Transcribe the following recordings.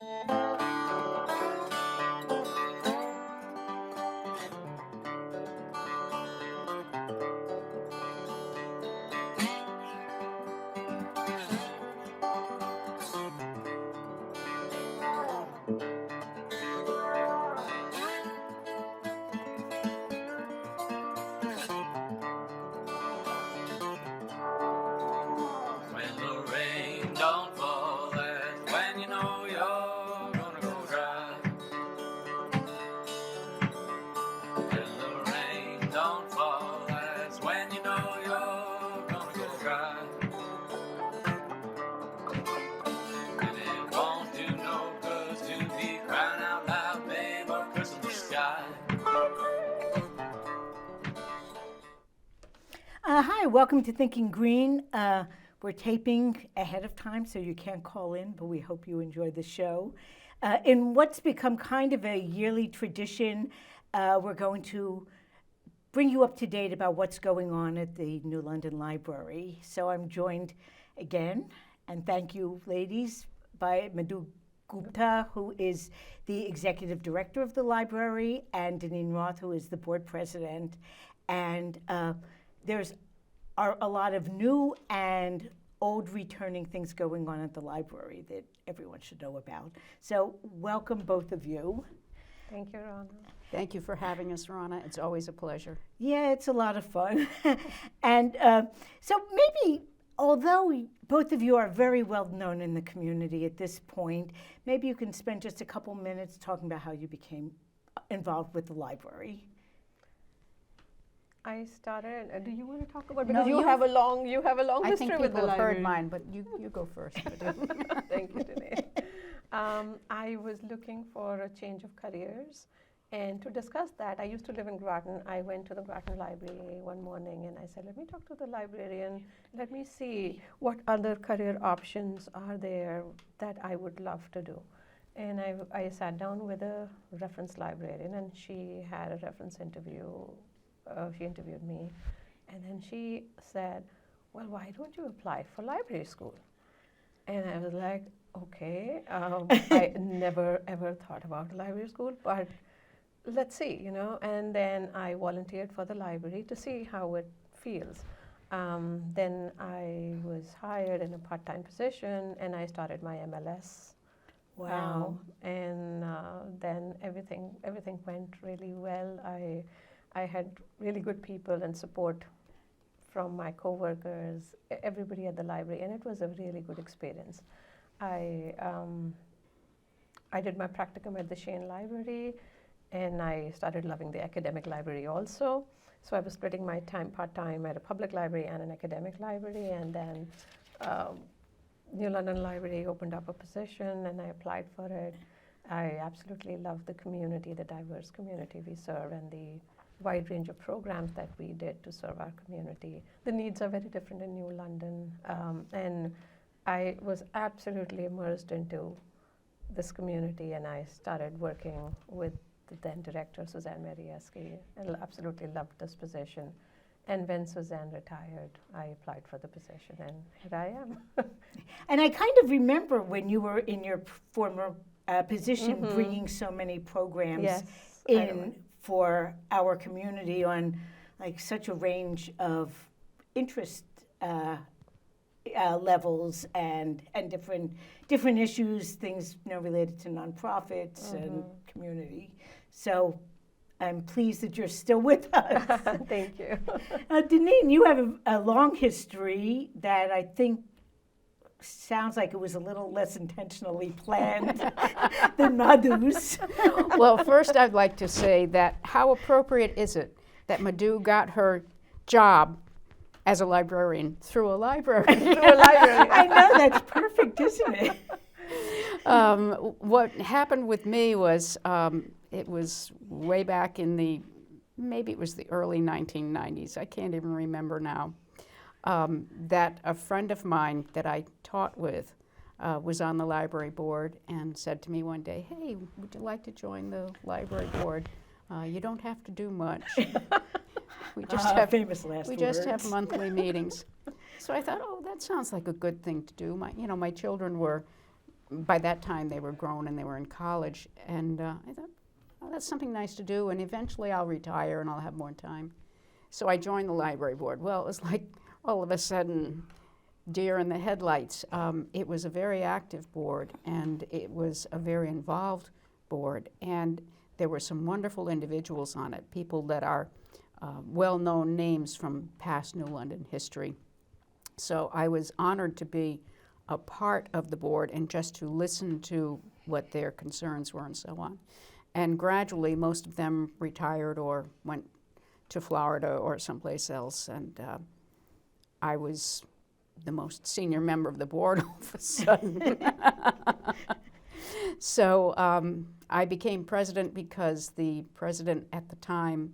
When the rain don't fall, that's when you know you're gonna go dry. When the rain don't fall, that's when you know you're gonna go dry. And it won't do no good to be crying out loud, babe, or cursing the sky. Hi, welcome to Thinking Green. We're taping ahead of time, so you can't call in, but we hope you enjoy the show. In what's become kind of a yearly tradition, we're going to bring you up to date about what's going on at the New London Library. So I'm joined again, and thank you, ladies, by Madhu Gupta, who is the executive director of the library, and Daneen Roth, who is the board president. And there's a lot of new and old returning things going on at the library that everyone should know about. So welcome, both of you. Thank you, Rana. Thank you for having us, Rana. It's always a pleasure. Yeah, it's a lot of fun. And so maybe, although both of you are very well known in the community at this point, maybe you can spend just a couple minutes talking about how you became involved with the library. I started. Do you want to talk about? No, Because you have a long I history think with the people have library. heard mine, but you go first. Thank you, Daneen. I was looking for a change of careers, and to discuss that, I used to live in Groton. I went to the Groton Library one morning, and I said, "Let me talk to the librarian. Let me see what other career options are there that I would love to do." And I sat down with a reference librarian, and she had a reference interview. She interviewed me, and then she said, "Well, why don't you apply for library school?" And I was like, "Okay, I never ever thought about library school, but let's see, you know." And then I volunteered for the library to see how it feels. Then I was hired in a part-time position, and I started my MLS. Wow. And then everything went really well. I had really good people and support from my coworkers, everybody at the library, and it was a really good experience. I did my practicum at the Shane Library, and I started loving the academic library also. So I was splitting my time part-time at a public library and an academic library, and then New London Library opened up a position, and I applied for it. I absolutely love the community, the diverse community we serve, and the wide range of programs that we did to serve our community. The needs are very different in New London, and I was absolutely immersed into this community, and I started working with the then director, Suzanne Marieski, and absolutely loved this position. And when Suzanne retired, I applied for the position, and here I am. And I kind of remember when you were in your former position, bringing so many programs Yes, in for our community on like such a range of interest levels and different issues, things related to nonprofits and community. So I'm pleased that you're still with us. Thank you. Daneen, you have a long history that I think sounds like it was a little less intentionally planned than Madhu's. Well, first I'd like to say that how appropriate is it that Madhu got her job as a librarian through a library? I know, that's perfect, isn't it? What happened with me was, it was way back in maybe it was the early 1990s, I can't even remember now, that a friend of mine that I taught with was on the library board and said to me one day, "Hey, would you like to join the library board? You don't have to do much. We just have famous last we just words. have monthly meetings." So I thought, oh, that sounds like a good thing to do. My children were by that time they were grown and they were in college, and I thought, oh, that's something nice to do, and eventually I'll retire and I'll have more time. So I joined the library board. Well, it was like all of a sudden deer in the headlights. It was a very active board, and it was a very involved board, and there were some wonderful individuals on it, people that are well-known names from past New London history. So I was honored to be a part of the board and just to listen to what their concerns were and so on. And gradually, most of them retired or went to Florida or someplace else, and I was the most senior member of the board all of a sudden. So I became president because the president at the time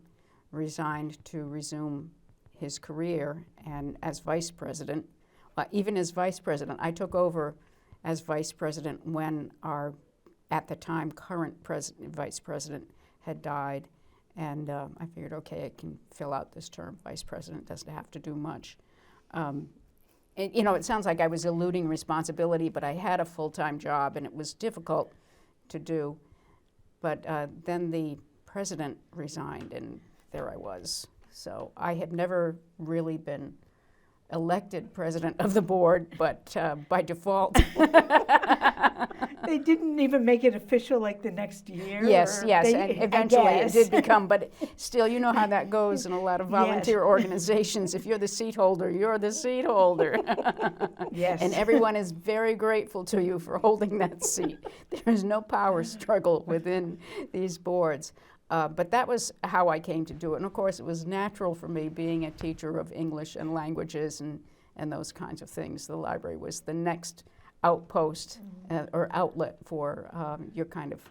resigned to resume his career, and as vice president, even as vice president, I took over as vice president when our, at the time, current vice president had died, and I figured, okay, I can fill out this term. Vice president doesn't have to do much. And, you know, it sounds like I was eluding responsibility, but I had a full-time job, and it was difficult to do. But then the president resigned, and there I was. So I had never really been elected president of the board, but by default. They didn't even make it official like the next year? Yes, and eventually it did become, but still, you know how that goes in a lot of volunteer organizations. If you're the seat holder, you're the seat holder. Yes. And everyone is very grateful to you for holding that seat. There is no power struggle within these boards. But that was how I came to do it. And of course, it was natural for me being a teacher of English and languages and those kinds of things. The library was the next outpost or outlet for your kind of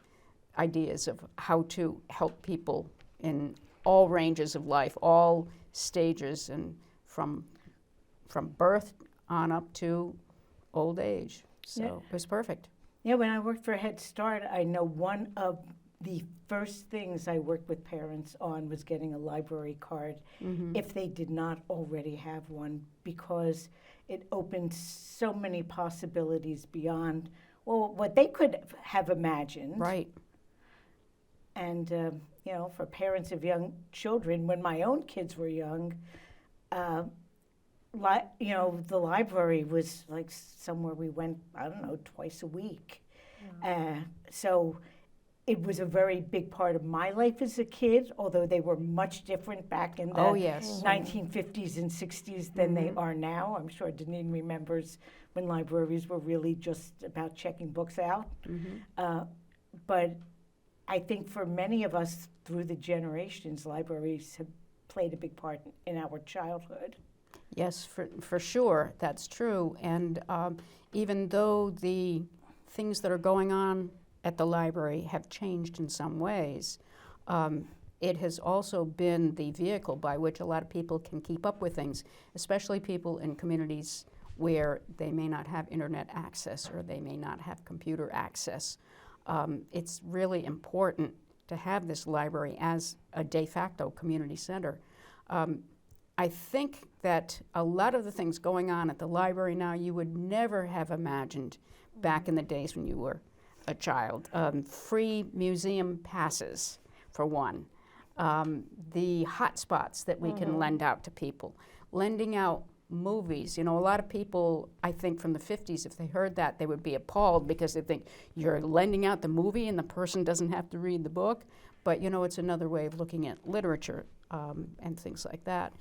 ideas of how to help people in all ranges of life, all stages, and from birth on up to old age. So it was perfect. Yeah, when I worked for Head Start, I know one of the first things I worked with parents on was getting a library card if they did not already have one, because it opened so many possibilities beyond, well, what they could have imagined. Right. And, you know, for parents of young children, when my own kids were young, you know, the library was like somewhere we went, I don't know, twice a week. So it was a very big part of my life as a kid, although they were much different back in the 1950s and 60s than they are now. I'm sure Daneen remembers when libraries were really just about checking books out. But I think for many of us through the generations, libraries have played a big part in our childhood. Yes, for sure, that's true. And even though the things that are going on at the library have changed in some ways, it has also been the vehicle by which a lot of people can keep up with things, especially people in communities where they may not have internet access or they may not have computer access. It's really important to have this library as a de facto community center. I think that a lot of the things going on at the library now you would never have imagined back in the days when you were a child. Free museum passes, for one. The hot spots that we can lend out to people. Lending out movies. You know, a lot of people, I think from the 50s, if they heard that, they would be appalled because they think, you're lending out the movie and the person doesn't have to read the book. But, you know, it's another way of looking at literature and things like that.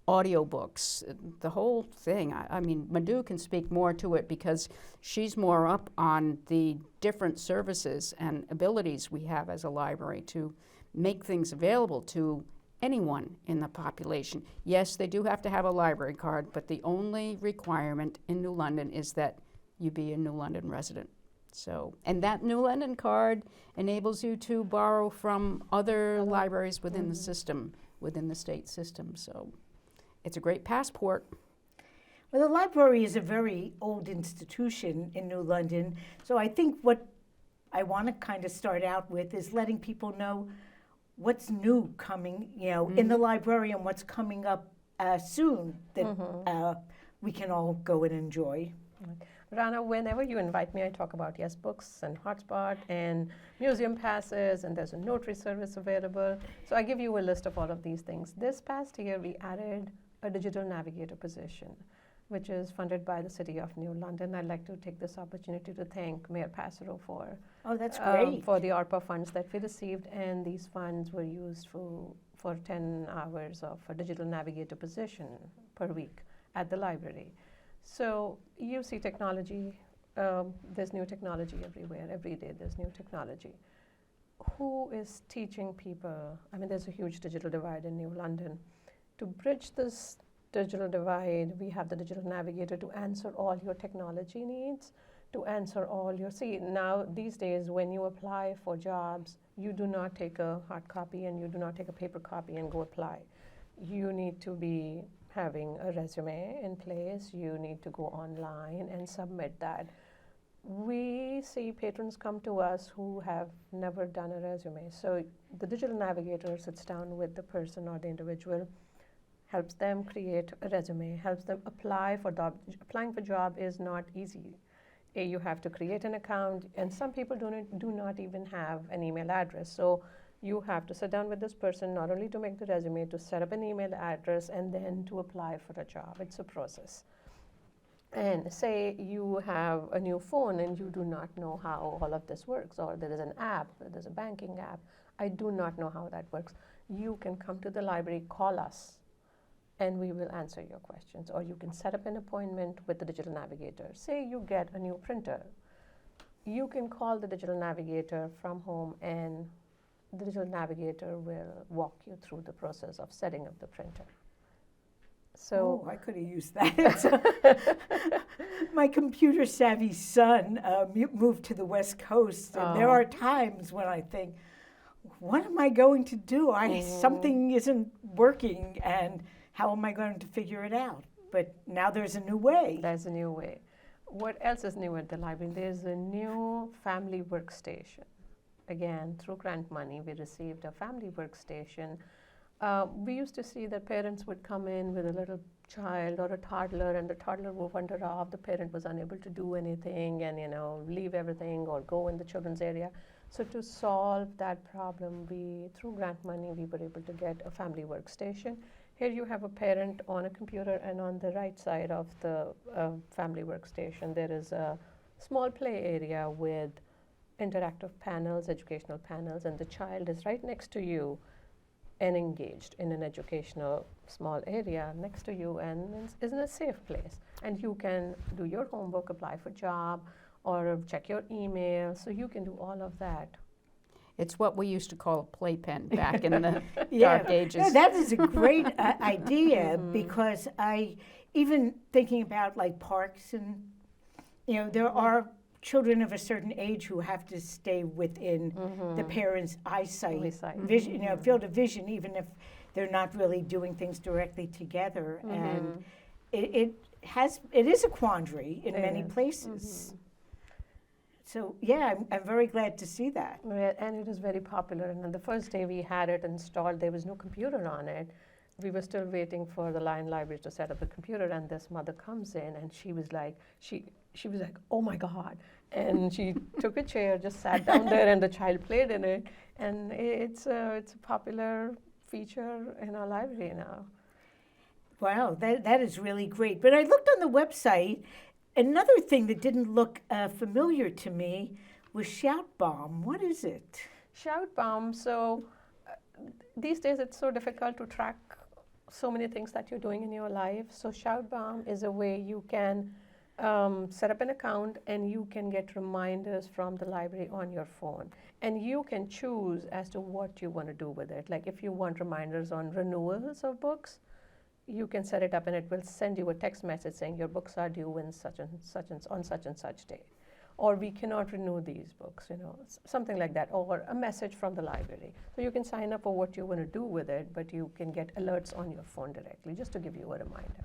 Audiobooks, the whole thing. I mean, Madhu can speak more to it because she's more up on the different services and abilities we have as a library to make things available to anyone in the population. Yes, they do have to have a library card, but the only requirement in New London is that you be a New London resident. So, and that New London card enables you to borrow from other libraries within the system, within the state system. So it's a great passport. Well, the library is a very old institution in New London, so I think what I want to kind of start out with is letting people know what's new coming, you know, in the library and what's coming up soon that we can all go and enjoy. Rana, whenever you invite me, I talk about Yes Books and Hotspot and museum passes, and there's a notary service available. So I give you a list of all of these things. This past year, we added a digital navigator position, which is funded by the City of New London. I'd like to take this opportunity to thank Mayor Passero for that's great. for the ARPA funds that we received, and these funds were used for 10 hours of a digital navigator position per week at the library. So you see technology, there's new technology everywhere. Every day there's new technology. Who is teaching people? I mean, there's a huge digital divide in New London. To bridge this digital divide, we have the digital navigator to answer all your technology needs, to answer all your, see, now these days when you apply for jobs, you do not take a hard copy and you do not take a paper copy and go apply. You need to be having a resume in place. You need to go online and submit that. We see patrons come to us who have never done a resume. So the digital navigator sits down with the person or the individual, helps them create a resume, helps them apply for job. Applying for job is not easy. You have to create an account, and some people do not even have an email address. So you have to sit down with this person, not only to make the resume, to set up an email address, and then to apply for a job. It's a process. And say you have a new phone and you do not know how all of this works, or there is an app, there's a banking app, I do not know how that works. You can come to the library, call us, and we will answer your questions. Or you can set up an appointment with the digital navigator. Say you get a new printer. You can call the digital navigator from home, and the digital navigator will walk you through the process of setting up the printer. So I could have used that. My computer savvy son moved to the West Coast, and there are times when I think, what am I going to do? Something isn't working, and how am I going to figure it out? But now there's a new way. There's a new way. What else is new at the library? There's a new family workstation. Again, through grant money, we received a family workstation. We used to see that parents would come in with a little child or a toddler, and the toddler would wander off. The parent was unable to do anything and, leave everything or go in the children's area. So to solve that problem, through grant money, we were able to get a family workstation. Here you have a parent on a computer, and on the right side of the family workstation, there is a small play area with interactive panels, educational panels, and the child is right next to you and engaged in an educational small area next to you, and is in a safe place. And you can do your homework, apply for job, or check your email. So you can do all of that. It's what we used to call a playpen back in the Yeah. dark ages. Yeah, that is a great idea, because even thinking about like parks, and there are children of a certain age who have to stay within the parents' eyesight, vision, field of vision, even if they're not really doing things directly together. And it is a quandary in many places. So yeah, I'm very glad to see that. And it is very popular. And on the first day we had it installed, there was no computer on it. We were still waiting for the Lion Library to set up the computer, and this mother comes in, and she was like, she was like, oh my God. And she took a chair, just sat down there, and the child played in it. And it's a popular feature in our library now. Wow, that is really great. But I looked on the website. Another thing that didn't look familiar to me was Shoutbomb. What is it? Shoutbomb. So these days it's so difficult to track so many things that you're doing in your life. So Shoutbomb is a way you can set up an account, and you can get reminders from the library on your phone. And you can choose as to what you want to do with it. Like if you want reminders on renewals of books, you can set it up, and it will send you a text message saying your books are due in such and such and on such and such day, or we cannot renew these books, something like that, or a message from the library. So you can sign up for what you want to do with it, but you can get alerts on your phone directly, just to give you a reminder.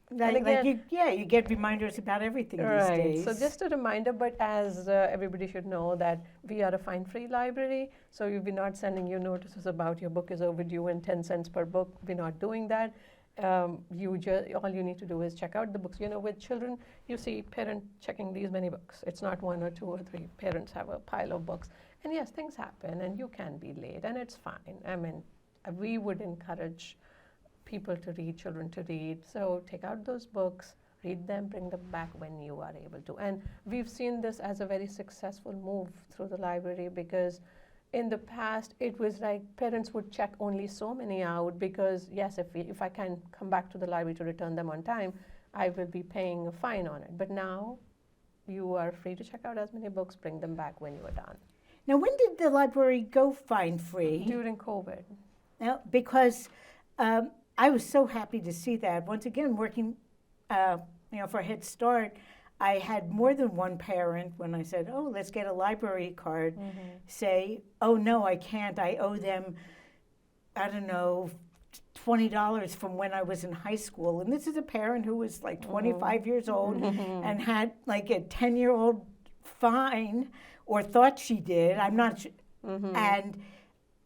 You get reminders about everything these days. So just a reminder, but as everybody should know that we are a fine-free library, so we'll be not sending you notices about your book is overdue and 10 cents per book. We're not doing that. all you need to do is check out the books. With children, you see parent checking these many books. It's not one or two or three. Parents have a pile of books. And yes, things happen, and you can be late, and it's fine. I mean, we would encourage people to read, children to read. So take out those books, read them, bring them back when you are able to. And we've seen this as a very successful move through the library, because in the past, it was like parents would check only so many out, because yes, if I can come back to the library to return them on time, I will be paying a fine on it. But now you are free to check out as many books, bring them back when you are done. Now, when did the library go fine-free? During COVID. Now, because I was so happy to see that. Once again, working for Head Start, I had more than one parent, when I said, oh, let's get a library card, say, oh, no, I can't. I owe them, I don't know, $20 from when I was in high school. And this is a parent who was like 25 years old and had like a 10-year-old fine, or thought she did. I'm not sure. And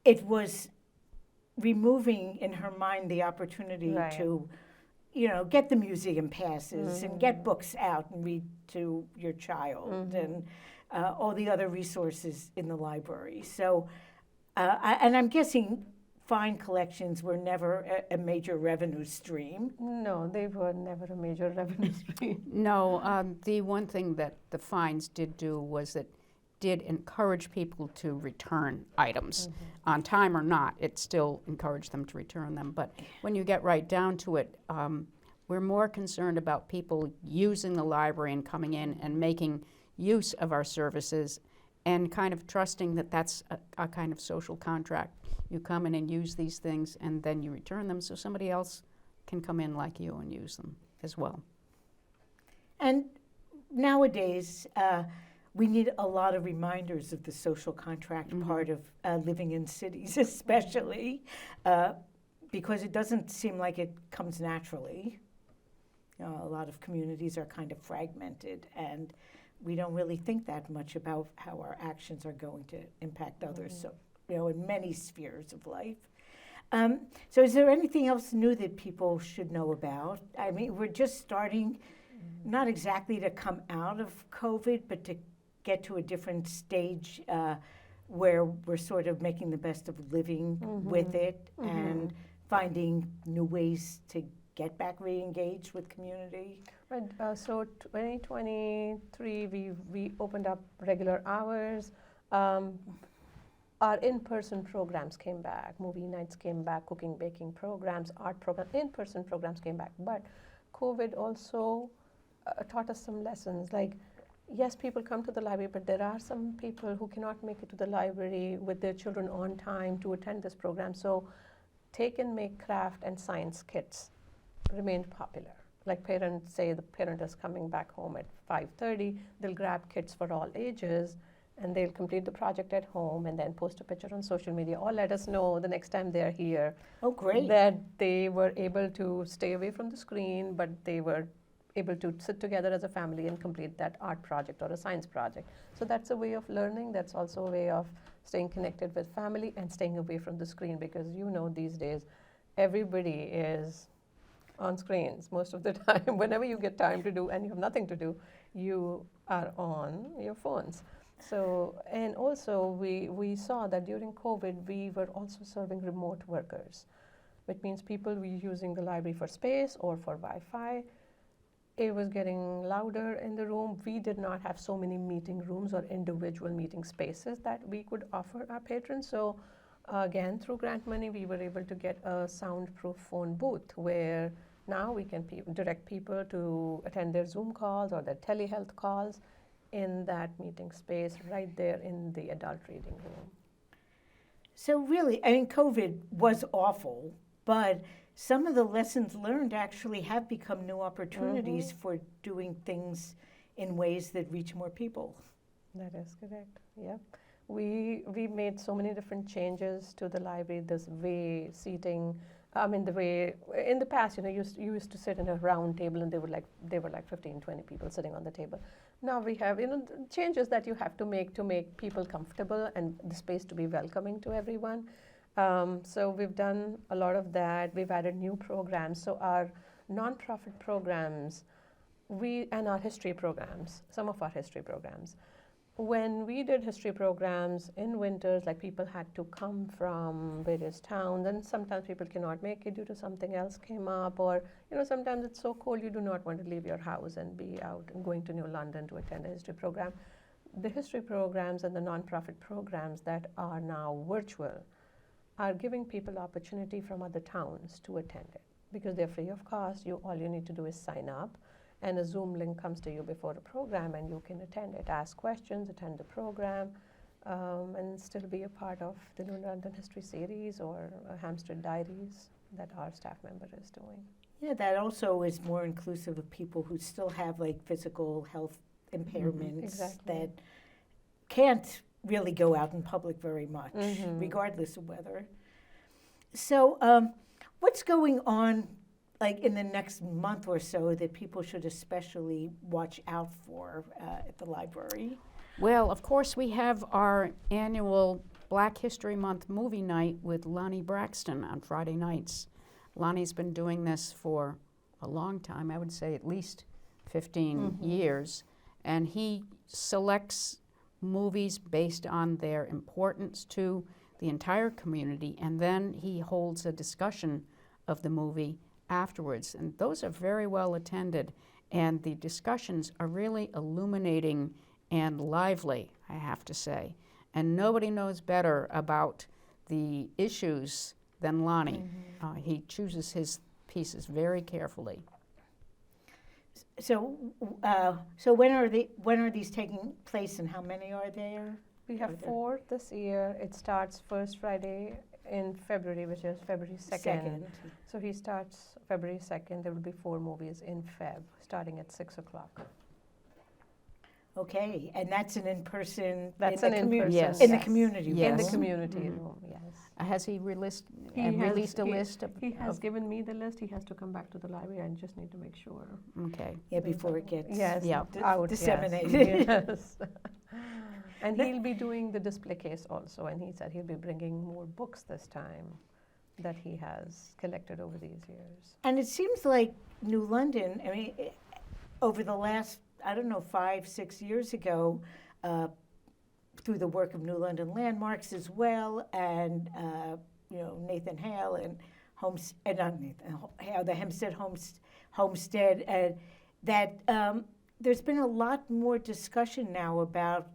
it was removing in her mind the opportunity to get the museum passes and get books out and read to your child and all the other resources in the library. So, and I'm guessing fine collections were never a major revenue stream. No, they were never a major revenue stream. No, the one thing that the fines did do was it did encourage people to return items on time or not. It still encouraged them to return them. But when you get right down to it, we're more concerned about people using the library and coming in and making use of our services, and kind of trusting that that's a kind of social contract. You come in and use these things, and then you return them so somebody else can come in like you and use them as well. And nowadays, we need a lot of reminders of the social contract part of living in cities, especially because it doesn't seem like it comes naturally. A lot of communities are kind of fragmented, and we don't really think that much about how our actions are going to impact others, so, in many spheres of life. So is there anything else new that people should know about? I mean, we're just starting, not exactly to come out of COVID, but to get to a different stage where we're sort of making the best of living with it and finding new ways to get back re-engaged with community. Right. So 2023, we opened up regular hours. Our in-person programs came back. Movie nights came back. Cooking, baking programs, art programs, in-person programs came back. But COVID also taught us some lessons. Like, yes, people come to the library, but there are some people who cannot make it to the library with their children on time to attend this program. So take and make craft and science kits remained popular. Like, parents say the parent is coming back home at 5:30, they'll grab kits for all ages, and they'll complete the project at home and then post a picture on social media, or let us know the next time they're here. Oh, great. That they were able to stay away from the screen, but they were able to sit together as a family and complete that art project or a science project. So that's a way of learning. That's also a way of staying connected with family and staying away from the screen, because these days everybody is on screens most of the time. Whenever you get time to do and you have nothing to do, you are on your phones. So, and also we saw that during COVID, we were also serving remote workers, which means people were using the library for space or for Wi-Fi. It was getting louder in the room. We did not have so many meeting rooms or individual meeting spaces that we could offer our patrons. So again, through grant money, we were able to get a soundproof phone booth where now we can direct people to attend their Zoom calls or their telehealth calls in that meeting space right there in the adult reading room. So really, I mean, COVID was awful, but some of the lessons learned actually have become new opportunities for doing things in ways that reach more people. That is correct, yeah. We made so many different changes to the library, this way seating. The way, in the past, you used to sit in a round table and they were like 15, 20 people sitting on the table. Now we have, changes that you have to make people comfortable and the space to be welcoming to everyone. So we've done a lot of that. We've added new programs. So our nonprofit programs, and our history programs, some of our history programs. When we did history programs in winters, like people had to come from various towns, and sometimes people cannot make it due to something else came up, or sometimes it's so cold you do not want to leave your house and be out and going to New London to attend a history program. The history programs and the nonprofit programs that are now virtual are giving people opportunity from other towns to attend it because they're free of cost. All you need to do is sign up, and a Zoom link comes to you before the program, and you can attend it, ask questions, attend the program, and still be a part of the New London History Series or Hampstead Diaries that our staff member is doing. Yeah, that also is more inclusive of people who still have like physical health impairments Exactly. that can't really go out in public very much, regardless of weather. So what's going on like in the next month or so that people should especially watch out for at the library? Well, of course, we have our annual Black History Month movie night with Lonnie Braxton on Friday nights. Lonnie's been doing this for a long time, I would say at least 15 years, and he selects movies based on their importance to the entire community, and then he holds a discussion of the movie afterwards, and those are very well attended, and the discussions are really illuminating and lively, I have to say, and nobody knows better about the issues than Lonnie. He chooses his pieces very carefully. So so when are these taking place and how many are there? We have 4 this year. It starts first Friday in February, which is February 2nd. So he starts February 2nd. There will be 4 movies in Feb, starting at 6 o'clock. Okay, and that's an in-person. That's an in-person. Yes. In the community. Yes. In the Mhm. community room, yes. Has he released He released a has- list of? He has given me the list. He has to come back to the library and just need to make sure. Okay. Yeah, before it gets Yes, Yeah. out, disseminated. Yes. And he'll be doing the display case also, and he said he'll be bringing more books this time that he has collected over these years. And it seems like New London, I mean, over the last, 5, 6 years ago, through the work of New London Landmarks as well, and, Nathan Hale and the Hempstead Homestead, and that there's been a lot more discussion now about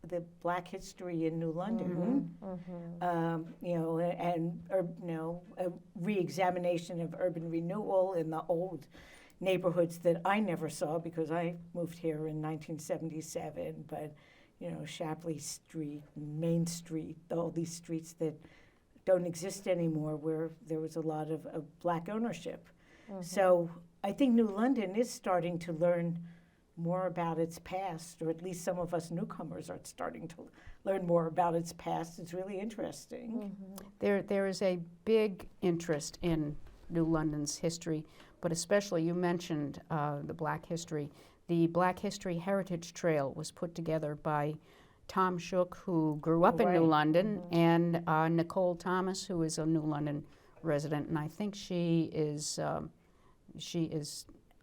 the Black history in New London, a re-examination of urban renewal in the old neighborhoods that I never saw because I moved here in 1977, but Shapley Street, Main Street, all these streets that don't exist anymore where there was a lot of Black ownership. So I think New London is starting to learn more about its past, or at least some of us newcomers are starting to learn more about its past. It's really interesting. There is a big interest in New London's history, but especially you mentioned the Black history. The Black History Heritage Trail was put together by Tom Shook, who grew up in New London, and Nicole Thomas, who is a New London resident, and I think she is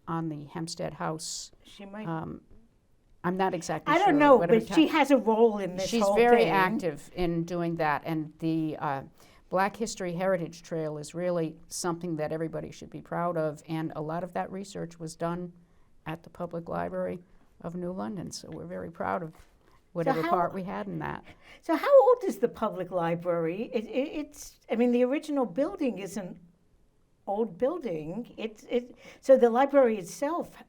on the Hempstead House. She might. I'm not exactly I sure. don't know, whatever but she has a role in this She's whole very thing. active in doing that, and the Black History Heritage Trail is really something that everybody should be proud of, and a lot of that research was done at the Public Library of New London, so we're very proud of whatever part we had in that. So how old is the Public Library? The original building is an old building. So the library itself,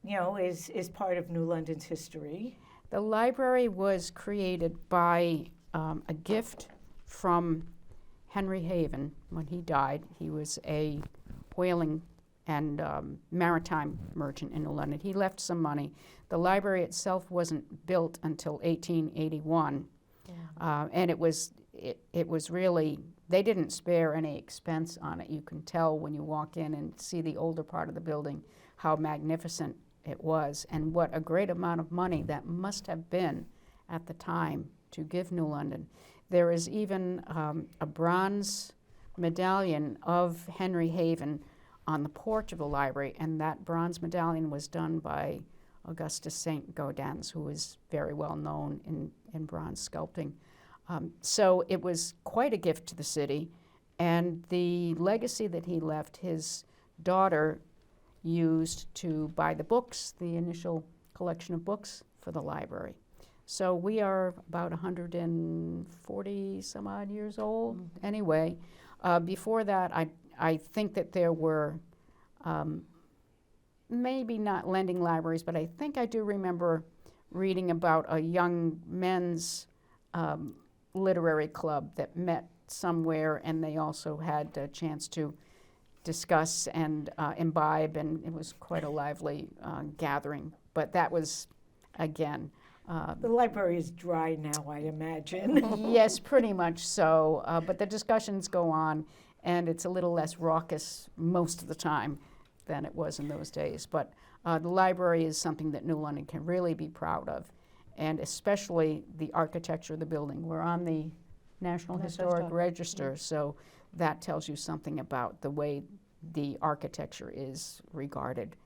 is part of New London's history. The library was created by a gift from Henry Haven when he died. He was a whaling and maritime merchant in New London. He left some money. The library itself wasn't built until 1881, and it was really, they didn't spare any expense on it. You can tell when you walk in and see the older part of the building how magnificent it was, and what a great amount of money that must have been at the time to give New London. There is even a bronze medallion of Henry Haven on the porch of the library, and that bronze medallion was done by Augustus St. Gaudens, who is very well known in bronze sculpting. So it was quite a gift to the city, and the legacy that he left, his daughter used to buy the books, the initial collection of books for the library. So we are about 140 some odd years old. Anyway, before that, I think that there were maybe not lending libraries, but I think I do remember reading about a young men's literary club that met somewhere, and they also had a chance to discuss and imbibe, and it was quite a lively gathering. But that was, again, The library is dry now, I imagine. yes, pretty much so. But the discussions go on, and it's a little less raucous most of the time than it was in those days. But the library is something that New London can really be proud of, and especially the architecture of the building. We're on the National Historic Register, so that tells you something about the way the architecture is regarded.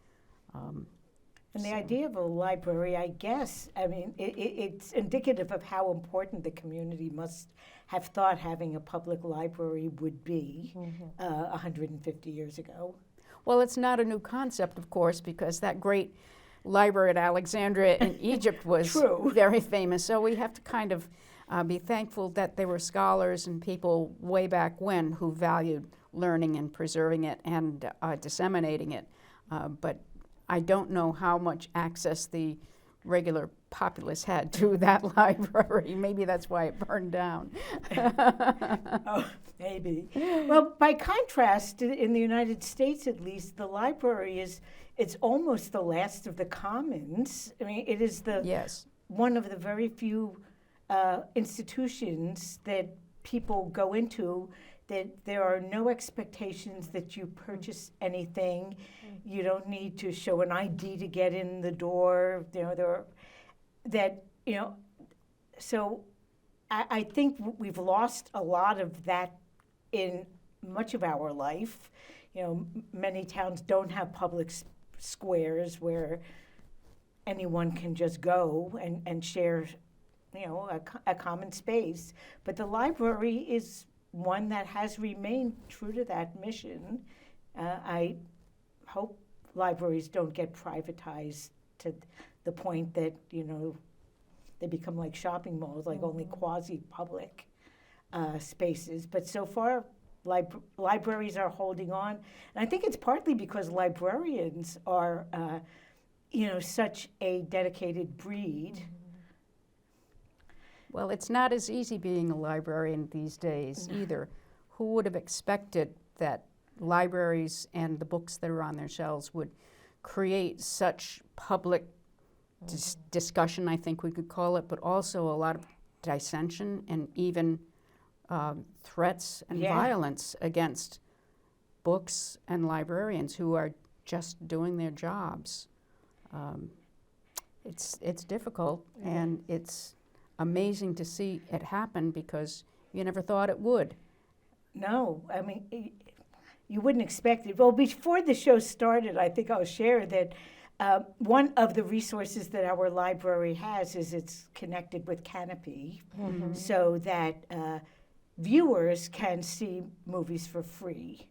And the idea of a library, I guess, I mean, it's indicative of how important the community must have thought having a public library would be 150 years ago. Well, it's not a new concept, of course, because that great library at Alexandria in Egypt was very famous. So we have to kind of be thankful that there were scholars and people way back when who valued learning and preserving it and disseminating it. But I don't know how much access the regular populace had to that library. Maybe that's why it burned down. Oh, maybe. Well, by contrast, in the United States at least, the library it's almost the last of the commons. I mean, it is one of the very few institutions that people go into that there are no expectations that you purchase anything. You don't need to show an ID to get in the door. So I think we've lost a lot of that in much of our life. You know, many towns don't have public squares where anyone can just go and share, a common space. But the library is one that has remained true to that mission. I hope libraries don't get privatized to the point that, they become like shopping malls, like only quasi-public spaces. But so far, libraries are holding on. And I think it's partly because librarians are, such a dedicated breed. Well, it's not as easy being a librarian these days either. Who would have expected that libraries and the books that are on their shelves would create such public discussion, I think we could call it, but also a lot of dissension and even threats and violence against books and librarians who are just doing their jobs. It's difficult, and it's amazing to see it happen because you never thought it would. No, I mean, you wouldn't expect it. Well, before the show started, I think I'll share that one of the resources that our library has is it's connected with Canopy, so that viewers can see movies for free,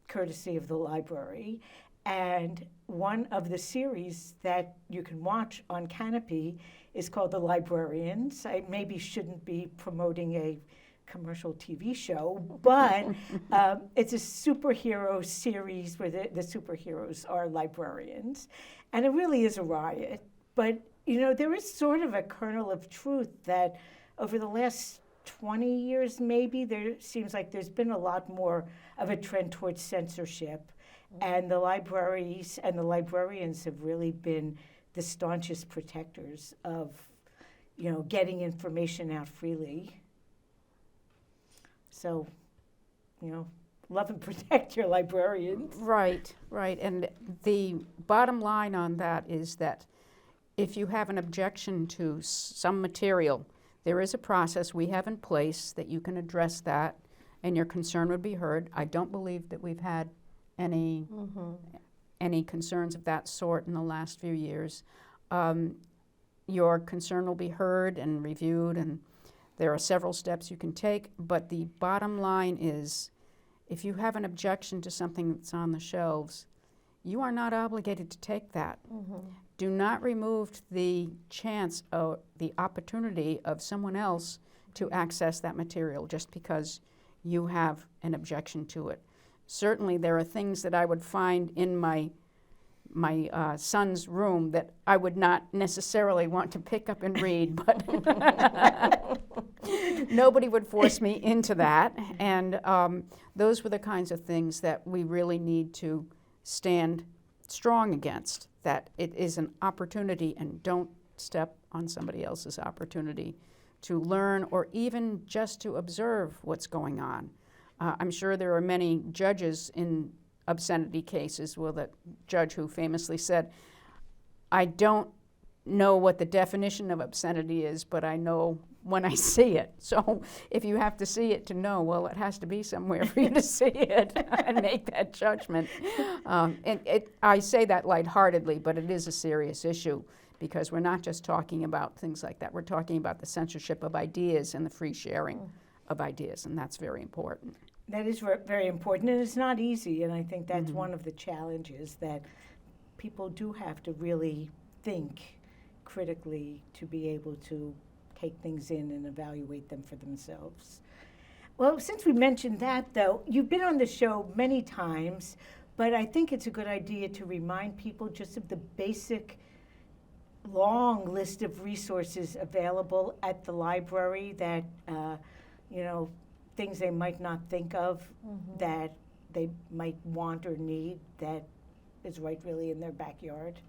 courtesy of the library. And one of the series that you can watch on Canopy is called The Librarians. I maybe shouldn't be promoting a commercial TV show, but it's a superhero series where the superheroes are librarians. And it really is a riot. But, there is sort of a kernel of truth that over the last 20 years, maybe, there seems like there's been a lot more of a trend towards censorship. And the libraries and the librarians have really been the staunchest protectors of, getting information out freely. So, love and protect your librarians. Right. And the bottom line on that is that if you have an objection to some material, there is a process we have in place that you can address that, and your concern would be heard. I don't believe that we've had any concerns of that sort in the last few years. Your concern will be heard and reviewed, and there are several steps you can take, but the bottom line is, if you have an objection to something that's on the shelves, you are not obligated to take that. Do not remove the chance or the opportunity of someone else to access that material just because you have an objection to it. Certainly there are things that I would find in my son's room that I would not necessarily want to pick up and read, but nobody would force me into that. And those were the kinds of things that we really need to stand strong against, that it is an opportunity, and don't step on somebody else's opportunity to learn or even just to observe what's going on. I'm sure there are many judges in obscenity cases. Well, the judge who famously said, I don't know what the definition of obscenity is, but I know when I see it. So if you have to see it to know, well, it has to be somewhere for you to see it and make that judgment. I say that lightheartedly, but it is a serious issue, because we're not just talking about things like that. We're talking about the censorship of ideas and the free sharing of ideas, and that's very important. That is very important, and it's not easy, and I think that's one of the challenges, that people do have to really think critically to be able to take things in and evaluate them for themselves. Well, since we mentioned that, though, you've been on the show many times, but I think it's a good idea to remind people just of the basic long list of resources available at the library that, things they might not think of, that they might want or need, that is right really in their backyard.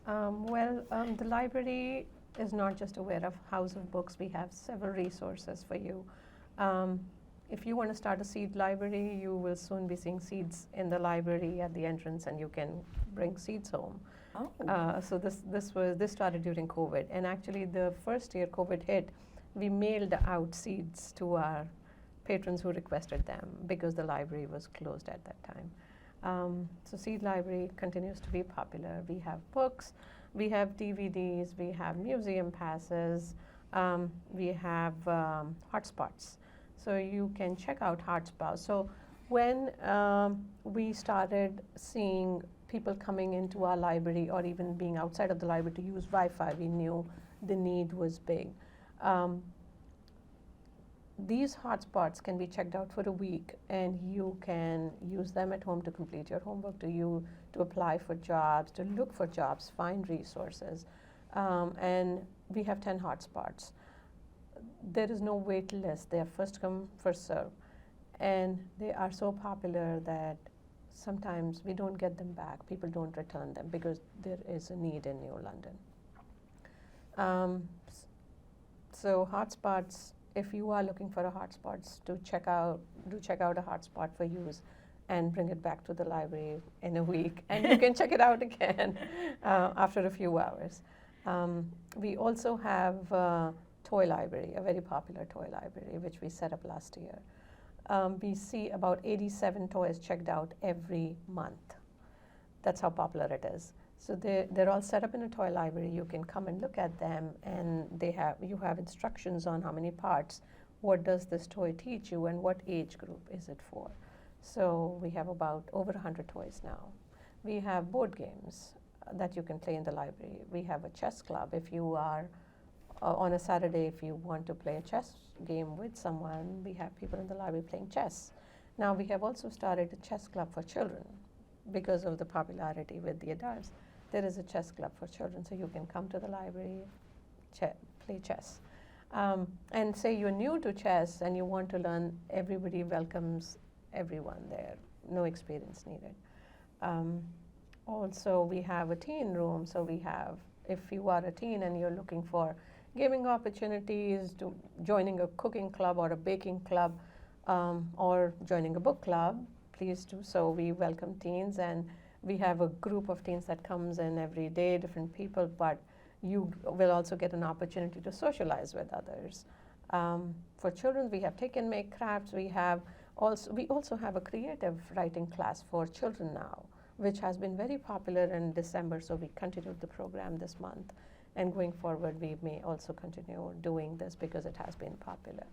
The library is not just aware of House of Books. We have several resources for you. If you want to start a seed library, you will soon be seeing seeds in the library at the entrance, and you can bring seeds home. So this started during COVID, and actually the first year COVID hit, we mailed out seeds to our patrons who requested them, because the library was closed at that time. So seed library continues to be popular. We have books, we have DVDs, we have museum passes, we have hotspots. So you can check out hotspots. So when we started seeing people coming into our library, or even being outside of the library to use Wi-Fi, we knew the need was big. These hotspots can be checked out for a week, and you can use them at home to complete your homework, to apply for jobs, to look for jobs, find resources. And we have 10 hotspots. There is no wait list. They are first come, first serve. And they are so popular that sometimes we don't get them back. People don't return them because there is a need in New London. So hotspots, if you are looking for a hotspot to check out, do check out a hotspot for use and bring it back to the library in a week, and you can check it out again after a few hours. We also have a toy library, a very popular toy library, which we set up last year. We see about 87 toys checked out every month. That's how popular it is. So they're all set up in a toy library. You can come and look at them, and you have instructions on how many parts, what does this toy teach you, and what age group is it for. So we have about over 100 toys now. We have board games that you can play in the library. We have a chess club. If you are on a Saturday, if you want to play a chess game with someone, we have people in the library playing chess. Now we have also started a chess club for children because of the popularity with the adults. There is a chess club for children, so you can come to the library, play chess. And say you're new to chess and you want to learn, everybody welcomes everyone there, no experience needed. Also, we have a teen room, so we have, if you are a teen and you're looking for gaming opportunities, to joining a cooking club or a baking club, or joining a book club, please do so. We welcome teens, and we have a group of teens that comes in every day, different people, but you will also get an opportunity to socialize with others. For children, we have Take and Make crafts. We also have a creative writing class for children now, which has been very popular in December, so we continued the program this month. And going forward, we may also continue doing this because it has been popular.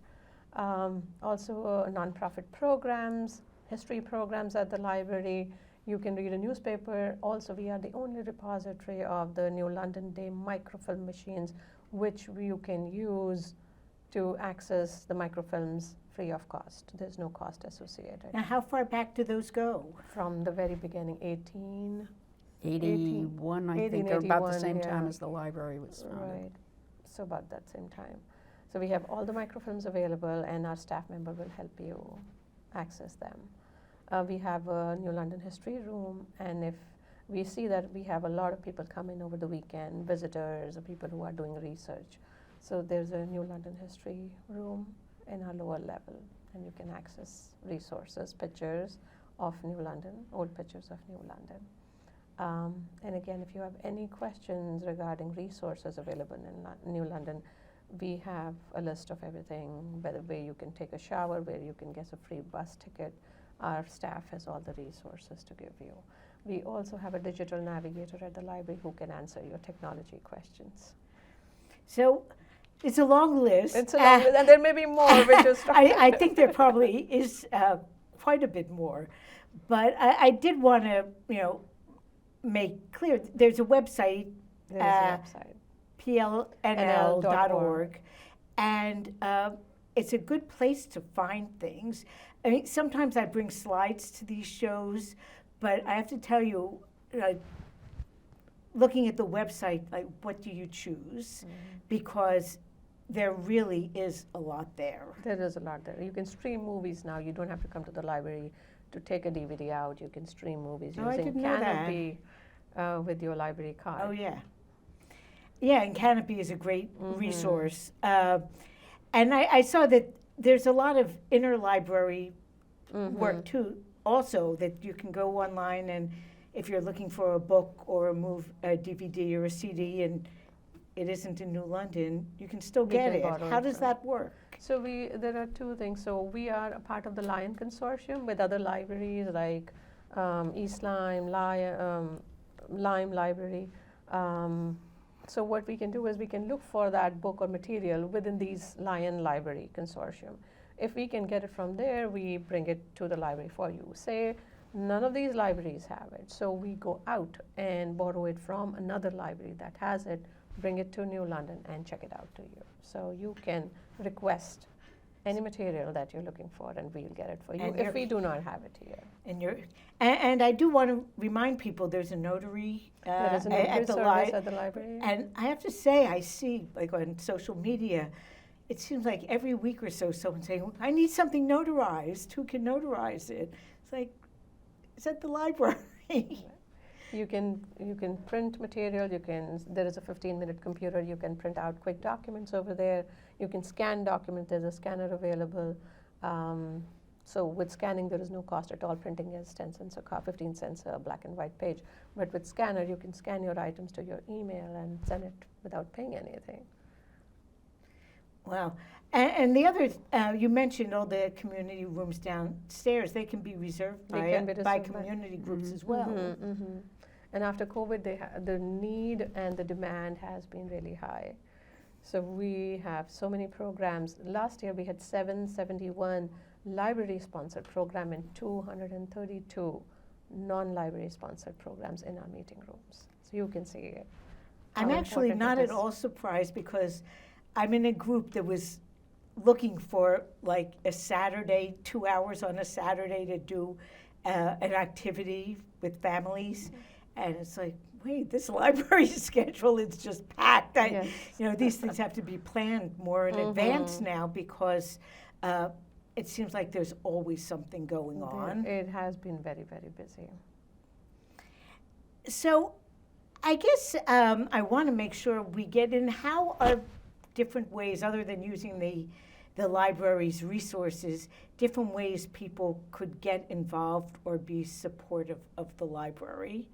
Also, nonprofit programs, history programs at the library. You can read a newspaper. Also, we are the only repository of the New London Day microfilm machines, which you can use to access the microfilms free of cost. There's no cost associated. Now, how far back do those go? From the very beginning, 81, I think, they're about the 1881, same time yeah. as the library was founded. Right. So about that same time. So we have all the microfilms available, and our staff member will help you access them. We have a New London History room, and if we see that we have a lot of people come in over the weekend, visitors or people who are doing research. So there's a New London History room in our lower level, and you can access resources, pictures of New London, old pictures of New London. And again, if you have any questions regarding resources available in New London, we have a list of everything, where you can take a shower, where you can get a free bus ticket. Our staff has all the resources to give you. We also have a digital navigator at the library who can answer your technology questions. So it's a long list. It's a long list, and there may be more, which is I think there probably is quite a bit more. But I did want to, make clear, there's a website, There is a website. PLNL.org, and it's a good place to find things. I mean, sometimes I bring slides to these shows, but I have to tell you, looking at the website, like, what do you choose? Because there really is a lot there. There is a lot there. You can stream movies now. You don't have to come to the library to take a DVD out. You can stream movies Oh, I using didn't know that. Canopy with your library card. Oh, yeah. Yeah, and Canopy is a great resource. And I saw that there's a lot of interlibrary work, too, also, that you can go online, and if you're looking for a book or a DVD or a CD and it isn't in New London, you can still get it. How does that work? So there are two things. So we are a part of the Lion Consortium with other libraries like East Lyme, Lyme Library. So what we can do is we can look for that book or material within these Lion Library Consortium. If we can get it from there, we bring it to the library for you. Say none of these libraries have it, so we go out and borrow it from another library that has it, bring it to New London and check it out to you. So you can request any material that you're looking for, and we'll get it for you if we do not have it here. And I do want to remind people there's a notary, There is a notary service at the library. And I have to say, I see, like, on social media, it seems like every week or so someone's saying, I need something notarized. Who can notarize it? It's like, it's at the library. You can print material. There is a 15-minute computer. You can print out quick documents over there. You can scan documents. There's a scanner available. So with scanning, there is no cost at all. Printing is 10 cents a copy, 15 cents a black and white page. But with scanner, you can scan your items to your email and send it without paying anything. Wow. And the other, you mentioned all the community rooms downstairs. They can be reserved by community groups as well. And after COVID, the need and the demand has been really high. So we have so many programs. Last year, we had 771 library-sponsored programs and 232 non-library-sponsored programs in our meeting rooms. So you can see it. I'm actually not at all surprised, because I'm in a group that was looking for, like, a Saturday, 2 hours on a Saturday to do an activity with families. And it's like, wait, this library schedule is just packed. These things have to be planned more in advance now, because it seems like there's always something going on. It has been very, very busy. So I guess I want to make sure we get in, how are different ways, other than using the library's resources, different ways people could get involved or be supportive of the library.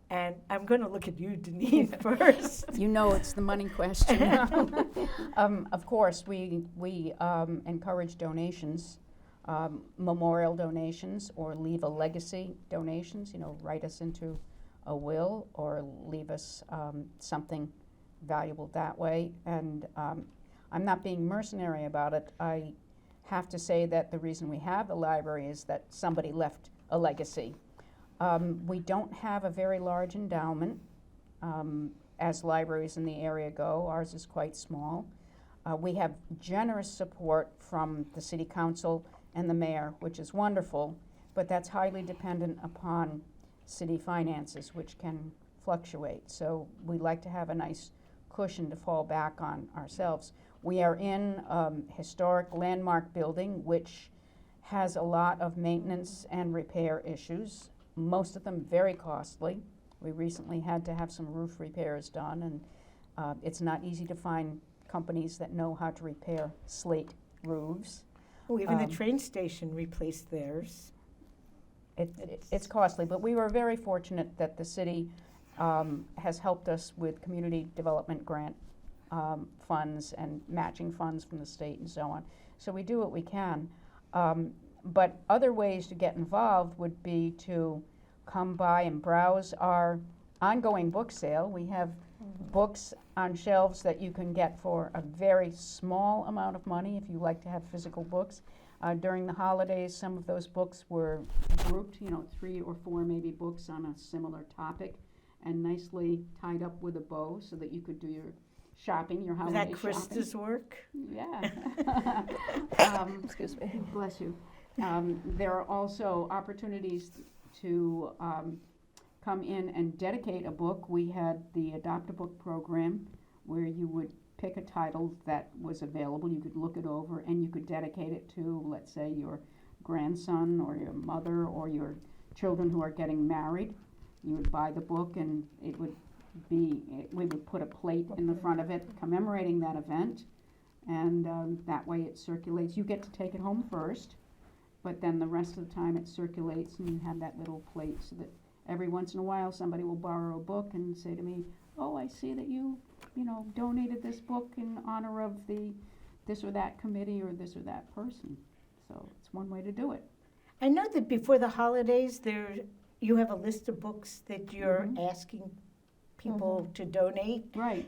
And I'm going to look at you, Daneen, first. You know it's the money question. Of course, we encourage donations, memorial donations, or leave a legacy donations. Write us into a will or leave us something valuable that way. And I'm not being mercenary about it. I have to say that the reason we have the library is that somebody left a legacy. We don't have a very large endowment as libraries in the area go. Ours is quite small. We have generous support from the City Council and the Mayor, which is wonderful, but that's highly dependent upon city finances, which can fluctuate. So we like to have a nice cushion to fall back on ourselves. We are in historic landmark building, which has a lot of maintenance and repair issues, most of them very costly. We recently had to have some roof repairs done, and it's not easy to find companies that know how to repair slate roofs. Oh, even the train station replaced theirs. It's costly, but we were very fortunate that the city has helped us with community development grant funds and matching funds from the state and so on. So we do what we can. But other ways to get involved would be to come by and browse our ongoing book sale. We have books on shelves that you can get for a very small amount of money if you like to have physical books. During the holidays, some of those books were grouped, 3 or 4 maybe books on a similar topic, and nicely tied up with a bow so that you could do your shopping, your holiday shopping. Is that Krista's work? Yeah. Excuse me. Bless you. There are also opportunities to come in and dedicate a book. We had the Adopt a Book program where you would pick a title that was available, you could look it over, and you could dedicate it to, let's say, your grandson or your mother or your children who are getting married. You would buy the book, and we would put a plate in the front of it commemorating that event, and that way it circulates. You get to take it home first, but then the rest of the time it circulates, and you have that little plate so that every once in a while somebody will borrow a book and say to me, oh, I see that you donated this book in honor of the this or that committee or this or that person. So it's one way to do it. I know that before the holidays, you have a list of books that you're asking people to donate. Right.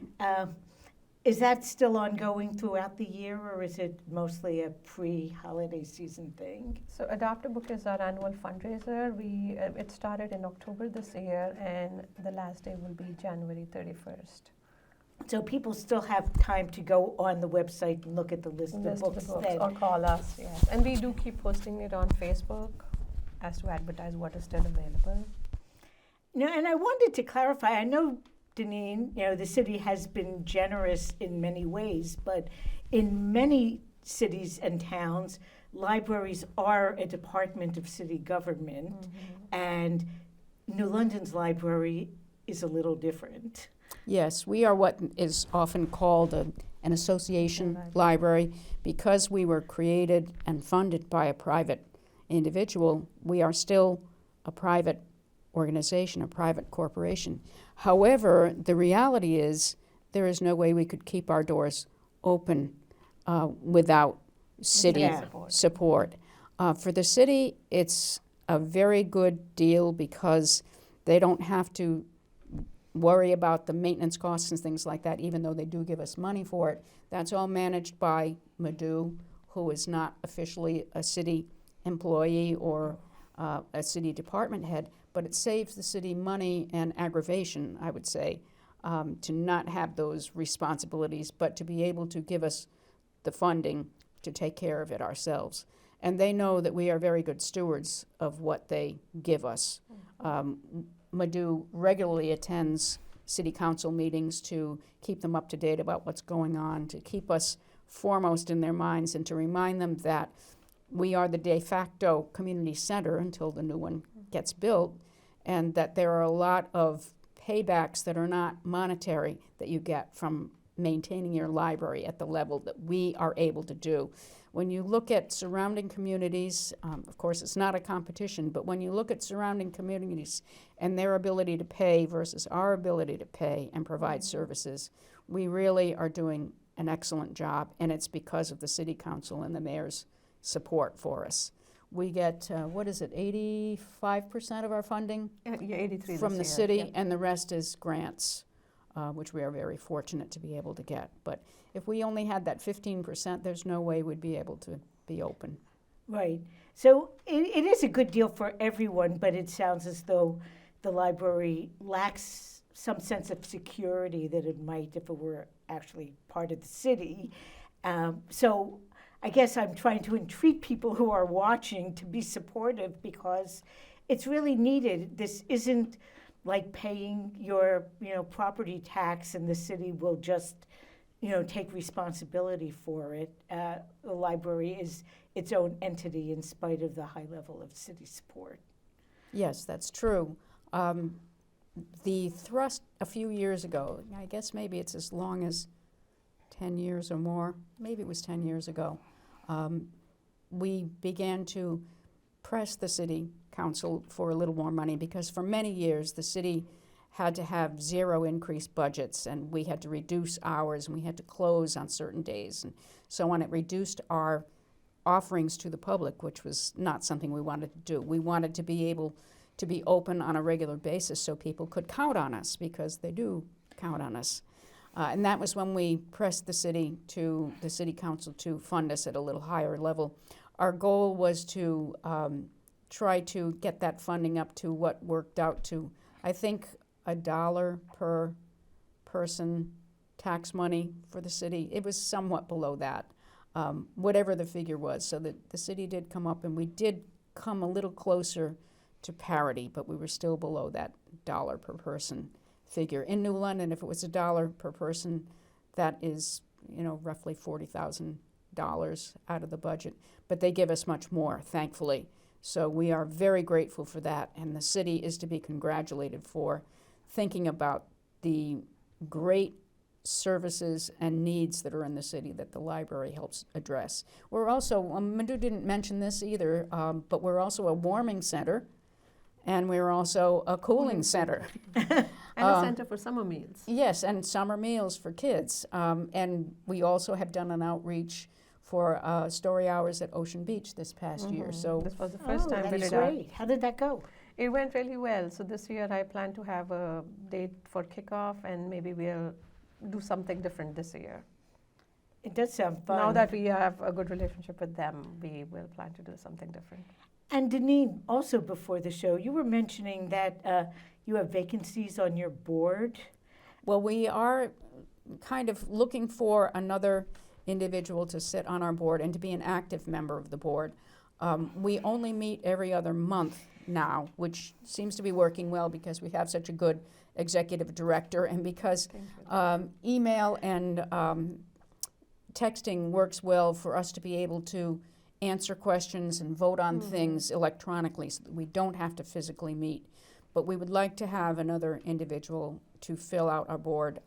Is that still ongoing throughout the year, or is it mostly a pre-holiday season thing? So Adopt a Book is our annual fundraiser. It started in October this year, and the last day will be January 31st. So people still have time to go on the website and look at the list of books. Or call us, yes. And we do keep posting it on Facebook as to advertise what is still available. No, and I wanted to clarify, I know, Daneen, the city has been generous in many ways, but in many cities and towns, libraries are a department of city government, and New London's library is a little different. Yes, we are what is often called an association library. Because we were created and funded by a private individual, we are still a private organization, a private corporation. However, the reality is there is no way we could keep our doors open without city support. For the city, it's a very good deal because they don't have to worry about the maintenance costs and things like that, even though they do give us money for it. That's all managed by Madhu, who is not officially a city employee or a city department head, but it saves the city money and aggravation, I would say, to not have those responsibilities, but to be able to give us the funding to take care of it ourselves. And they know that we are very good stewards of what they give us. Madhu regularly attends city council meetings to keep them up to date about what's going on, to keep us foremost in their minds, and to remind them that we are the de facto community center until the new one gets built, and that there are a lot of paybacks that are not monetary that you get from maintaining your library at the level that we are able to do. When you look at surrounding communities, of course it's not a competition, but when you look at surrounding communities and their ability to pay versus our ability to pay and provide services, we really are doing an excellent job, and it's because of the City Council and the Mayor's support for us. We get, 85% of our funding Yeah, 83 from the this year, city, yeah. and the rest is grants, which we are very fortunate to be able to get. But if we only had that 15%, there's no way we'd be able to be open. Right. So it is a good deal for everyone, but it sounds as though the library lacks some sense of security that it might if it were actually part of the city. So I guess I'm trying to entreat people who are watching to be supportive because it's really needed. This isn't like paying your, property tax and the city will just, take responsibility for it. The library is its own entity in spite of the high level of city support. Yes, that's true. The thrust a few years ago, I guess maybe it's as long as 10 years or more, maybe it was 10 years ago, we began to press the City Council for a little more money because for many years the city had to have zero increased budgets and we had to reduce hours and we had to close on certain days and so on. It reduced our offerings to the public, which was not something we wanted to do. We wanted to be able to be open on a regular basis so people could count on us because they do count on us. And that was when we pressed the City Council to fund us at a little higher level. Our goal was to try to get that funding up to what worked out to, I think, $1 per person tax money for the city. It was somewhat below that, whatever the figure was. So that the city did come up and we did come a little closer to parity, but we were still below that $1 per person figure. In New London, if it was $1 per person, that is, roughly $40,000 out of the budget. But they give us much more, thankfully. So we are very grateful for that, and the city is to be congratulated for thinking about the great services and needs that are in the city that the library helps address. We're also, Madhu didn't mention this either, but we're also a warming center, and we're also a cooling center. And a center for summer meals. Yes, and summer meals for kids. And we also have done an outreach for story hours at Ocean Beach this past year. So This was the first time we that's did that. great. How did that go? It went really well. So this year I plan to have a date for kickoff and maybe we'll do something different this year. It does sound fun. Now that we have a good relationship with them, we will plan to do something different. And Daneen, also before the show, you were mentioning that you have vacancies on your board. well, we are kind of looking for another individual to sit on our board and to be an active member of the board. We only meet every other month now, which seems to be working well because we have such a good executive director and because email and texting works well for us to be able to answer questions and vote on things electronically so that we don't have to physically meet. But we would like to have another individual to fill out our board.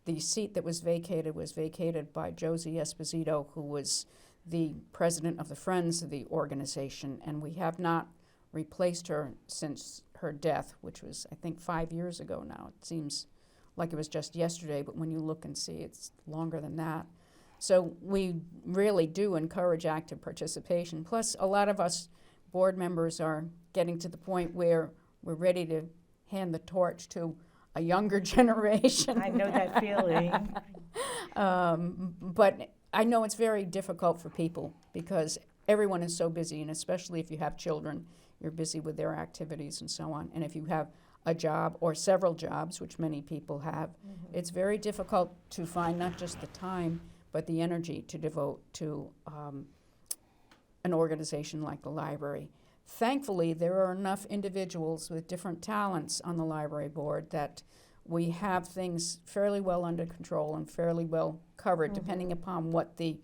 The seat that was vacated by Josie Esposito, who was the president of the Friends of the organization, and we have not replaced her since her death, which was, I think, 5 years ago now. It seems like it was just yesterday, but when you look and see, it's longer than that. So we really do encourage active participation. Plus, a lot of us board members are getting to the point where we're ready to hand the torch to a younger generation. I know that feeling. But I know it's very difficult for people because everyone is so busy, and especially if you have children, you're busy with their activities and so on. And if you have a job or several jobs, which many people have, it's very difficult to find not just the time, but the energy to devote to an organization like the library. Thankfully, there are enough individuals with different talents on the library board that we have things fairly well under control and fairly well covered, depending upon what the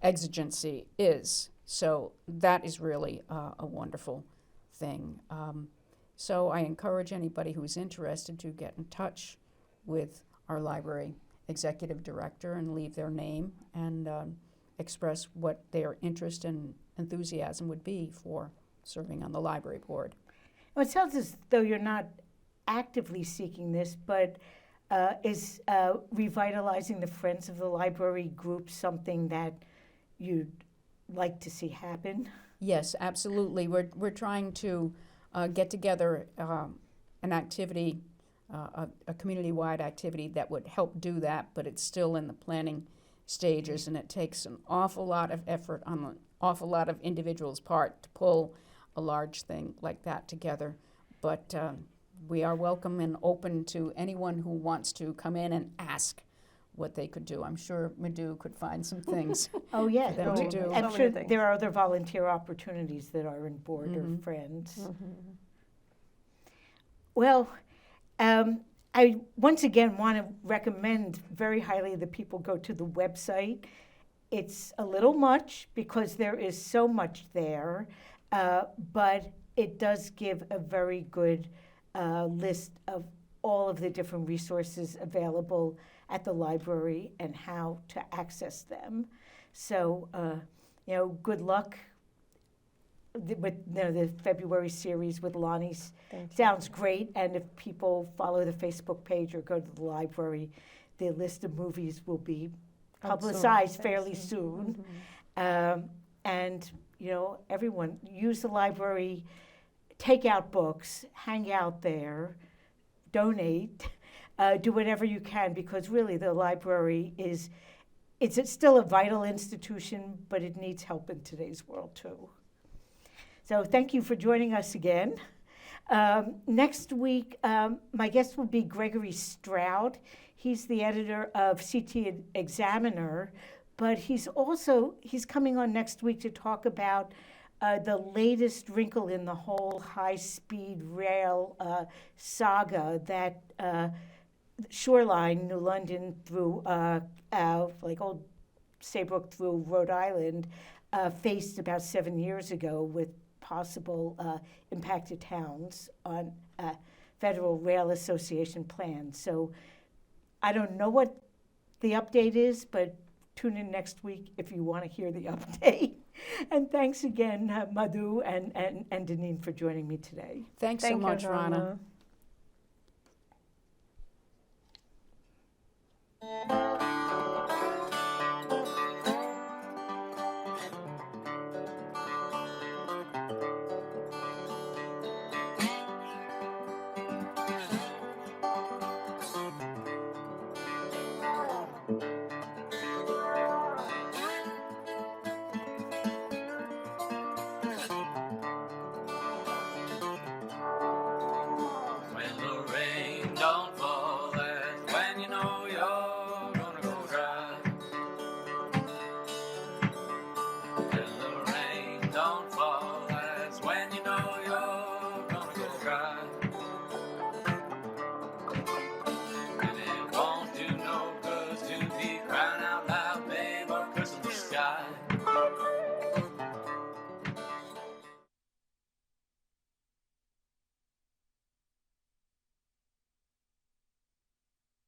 exigency is. So that is really a wonderful thing. So I encourage anybody who's interested to get in touch with our library executive director and leave their name and express what their interest and enthusiasm would be for serving on the library board. Well, it sounds as though you're not actively seeking this, but is revitalizing the Friends of the Library group something that you'd like to see happen? Yes, absolutely. We're trying to get together an activity, a community-wide activity that would help do that, but it's still in the planning stages, and it takes an awful lot of effort on an awful lot of individuals' part to pull a large thing like that together. But we are welcome and open to anyone who wants to come in and ask what they could do. I'm sure Madhu could find some things Oh, yeah. for them to do. I'm So sure many things. there are other volunteer opportunities that are in board or Friends. Well, I once again want to recommend very highly that people go to the website. It's a little much because there is so much there, but it does give a very good list of all of the different resources available at the library and how to access them. So, good luck with the February series with Lonnie's. Thank you. Sounds great, and if people follow the Facebook page or go to the library, the list of movies will be publicized fairly soon. And everyone use the library, take out books, hang out there, donate, do whatever you can, because really the library it's still a vital institution, but it needs help in today's world too. So thank you for joining us again. Next week, my guest will be Gregory Stroud. He's the editor of CT Examiner, but he's coming on next week to talk about the latest wrinkle in the whole high-speed rail saga that Shoreline, New London through like Old Saybrook through Rhode Island, faced about 7 years ago with possible impacted towns on Federal Rail Association plans. So I don't know what the update is, but tune in next week if you want to hear the update. And thanks again, Madhu and Daneen, for joining me today. Thanks so much, Rana. When the rain don't fall, that's when you know you're gonna go dry. When the rain don't fall, that's when you know you're gonna go dry. And it won't do no good to be crying out loud, babe, or cursing the sky.